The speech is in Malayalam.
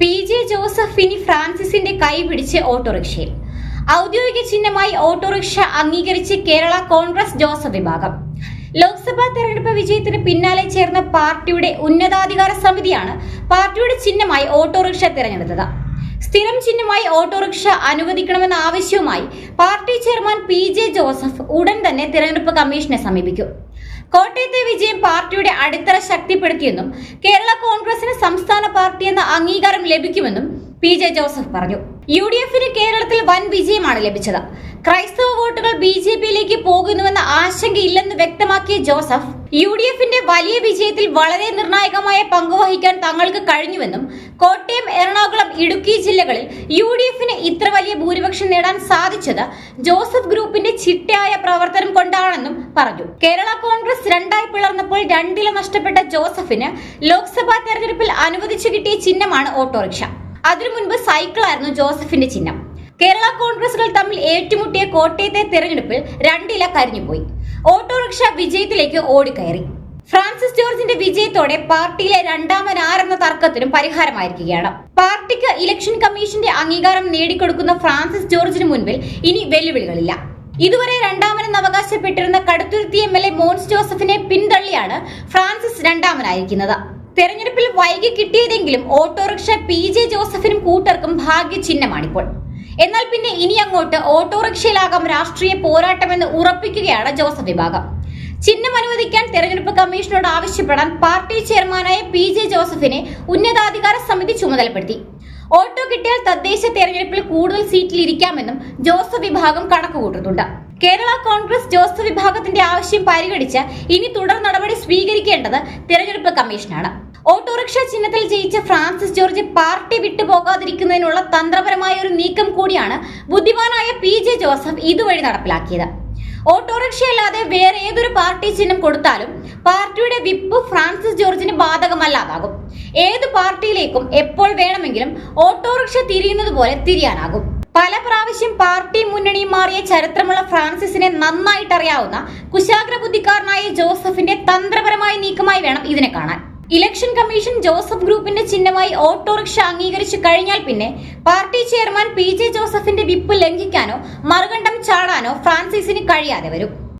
PJ ജോസഫ് ഇനി ഫ്രാൻസിസിന്റെ കൈപിടിച്ച് ഓട്ടോറിക്ഷയിൽ. ഔദ്യോഗിക ചിഹ്നമായി ഓട്ടോറിക്ഷ അംഗീകരിച്ച് കേരള കോൺഗ്രസ് ജോസഫ് വിഭാഗം. ലോക്സഭാ തെരഞ്ഞെടുപ്പ് വിജയത്തിന് പിന്നാലെ ചേർന്ന പാർട്ടിയുടെ ഉന്നതാധികാര സമിതിയാണ് പാർട്ടിയുടെ ചിഹ്നമായി ഓട്ടോറിക്ഷ തിരഞ്ഞെടുത്തത്. സ്ഥിരം ചിഹ്നമായി ഓട്ടോറിക്ഷ അനുവദിക്കണമെന്ന ആവശ്യവുമായി പാർട്ടി ചെയർമാൻ PJ ജോസഫ് ഉടൻ തന്നെ തിരഞ്ഞെടുപ്പ് കമ്മീഷനെ സമീപിക്കും. കോട്ടയത്തെ വിജയം പാർട്ടിയുടെ അടിത്തറ ശക്തിപ്പെടുത്തിയെന്നും കേരള കോൺഗ്രസിന് സംസ്ഥാന പാർട്ടി എന്ന അംഗീകാരം ലഭിക്കുമെന്നും PJ ജോസഫ് പറഞ്ഞു. UDFന് കേരളത്തിൽ വൻ വിജയമാണ് ലഭിച്ചത്. ക്രൈസ്തവ വോട്ടുകൾ BJPയിലേക്ക് പോകുന്നുവെന്ന ആശങ്കയില്ലെന്ന് വ്യക്തമാക്കിയ ജോസഫ്, UDFന്റെ വലിയ വിജയത്തിൽ വളരെ നിർണായകമായ പങ്കുവഹിക്കാൻ തങ്ങൾക്ക് കഴിഞ്ഞുവെന്നും കോട്ടയം, എറണാകുളം, ഇടുക്കി ജില്ലകളിൽ UDFന് ഇത്ര വലിയ ഭൂരിപക്ഷം നേടാൻ സാധിച്ചത് ജോസഫ് ഗ്രൂപ്പിന്റെ ചിട്ടയായ പ്രവർത്തനം കൊണ്ടാണെന്നും പറഞ്ഞു. കേരള കോൺഗ്രസ് രണ്ടായി പിളർന്നപ്പോൾ രണ്ടില നഷ്ടപ്പെട്ട ജോസഫിന് ലോക്സഭാ തെരഞ്ഞെടുപ്പിൽ അനുവദിച്ചു കിട്ടിയ ചിഹ്നമാണ് ഓട്ടോറിക്ഷ. അതിനു മുൻപ് സൈക്കിളായിരുന്നു ജോസഫിന്റെ ചിഹ്നം. കേരള കോൺഗ്രസുകൾ തമ്മിൽ ഏറ്റുമുട്ടിയ കോട്ടയത്തെ തെരഞ്ഞെടുപ്പിൽ രണ്ടില കരിഞ്ഞുപോയി. ഓട്ടോറിക്ഷ വിജയത്തിലേക്ക് ഓടിക്കയറി. ഫ്രാൻസിസ് ജോർജിന്റെ വിജയത്തോടെ പാർട്ടിയിലെ രണ്ടാമനാരെന്ന തർക്കത്തിനും പരിഹാരമായിരിക്കുകയാണ്. പാർട്ടിക്ക് ഇലക്ഷൻ കമ്മീഷന്റെ അംഗീകാരം നേടിക്കൊടുക്കുന്ന ഫ്രാൻസിസ് ജോർജിന് മുൻപിൽ ഇനി വെല്ലുവിളികളില്ല. ഇതുവരെ രണ്ടാമനെന്ന് അവകാശപ്പെട്ടിരുന്ന കടുത്തുരുത്തി MLA മോൻസ് ജോസഫിനെ പിന്തള്ളിയാണ് ഫ്രാൻസിസ് രണ്ടാമനായിരിക്കുന്നത്. തെരഞ്ഞെടുപ്പിൽ വൈകി കിട്ടിയതെങ്കിലും ഓട്ടോറിക്ഷ PJ ജോസഫിനും കൂട്ടർക്കും ഭാഗ്യചിഹ്നമാണിപ്പോൾ. എന്നാൽ പിന്നെ ഇനി അങ്ങോട്ട് ഓട്ടോറിക്ഷയിലാകാം രാഷ്ട്രീയ പോരാട്ടമെന്ന് ഉറപ്പിക്കുകയാണ് ജോസഫ് വിഭാഗം. ചിഹ്നം അനുവദിക്കാൻ തെരഞ്ഞെടുപ്പ് കമ്മീഷനോട് ആവശ്യപ്പെടാൻ പാർട്ടി ചെയർമാനായ PJ ജോസഫിനെ ഉന്നതാധികാര സമിതി ചുമതലപ്പെടുത്തി. ഓട്ടോ കിട്ടിയാൽ തദ്ദേശ തെരഞ്ഞെടുപ്പിൽ കൂടുതൽ സീറ്റിൽ ഇരിക്കാമെന്നും ജോസഫ് വിഭാഗം കണക്കുകൂട്ടുന്നുണ്ട്. കേരള കോൺഗ്രസ് ജോസഫ് വിഭാഗത്തിന്റെ ആവശ്യം പരിഗണിച്ച് ഇനി തുടർ നടപടി സ്വീകരിക്കേണ്ടത് തെരഞ്ഞെടുപ്പ് കമ്മീഷനാണ്. ഓട്ടോറിക്ഷ ചിഹ്നത്തിൽ ജയിച്ച ഫ്രാൻസിസ് ജോർജ് പാർട്ടി വിട്ടുപോകാതിരിക്കുന്നതിനുള്ള തന്ത്രപരമായ ഒരു നീക്കം കൂടിയാണ് ബുദ്ധിമാനായ PJ ജോസഫ് ഇതുവഴി നടപ്പിലാക്കിയത്. ഓട്ടോറിക്ഷയല്ലാതെ വേറെ ഏതൊരു പാർട്ടി ചിഹ്നം കൊടുത്താലും പാർട്ടിയുടെ വിപ്പ് ഫ്രാൻസിസ് ജോർജിന് ബാധകമല്ലാതാകും. ഏത് പാർട്ടിയിലേക്കും എപ്പോൾ വേണമെങ്കിലും ഓട്ടോറിക്ഷ തിരിയുന്നത് പോലെ തിരിയാനാകും. പല പ്രാവശ്യം പാർട്ടി മുന്നണിയും മാറിയ ചരിത്രമുള്ള ഫ്രാൻസിസിനെ നന്നായിട്ടറിയാവുന്ന കുശാഗ്ര ബുദ്ധിക്കാരനായ ജോസഫിന്റെ തന്ത്രപരമായ നീക്കമായി വേണം ഇതിനെ കാണാൻ. ഇലക്ഷൻ കമ്മീഷൻ ജോസഫ് ഗ്രൂപ്പിന്റെ ചിഹ്നമായി ഓട്ടോറിക്ഷ അംഗീകരിച്ചു കഴിഞ്ഞാൽ പിന്നെ പാർട്ടി ചെയർമാൻ PJ ജോസഫിന്റെ വിപ്പ് ലംഘിക്കാനോ മറുകണ്ഠം ചാടാനോ ഫ്രാൻസിസിന് കഴിയാതെ വരും.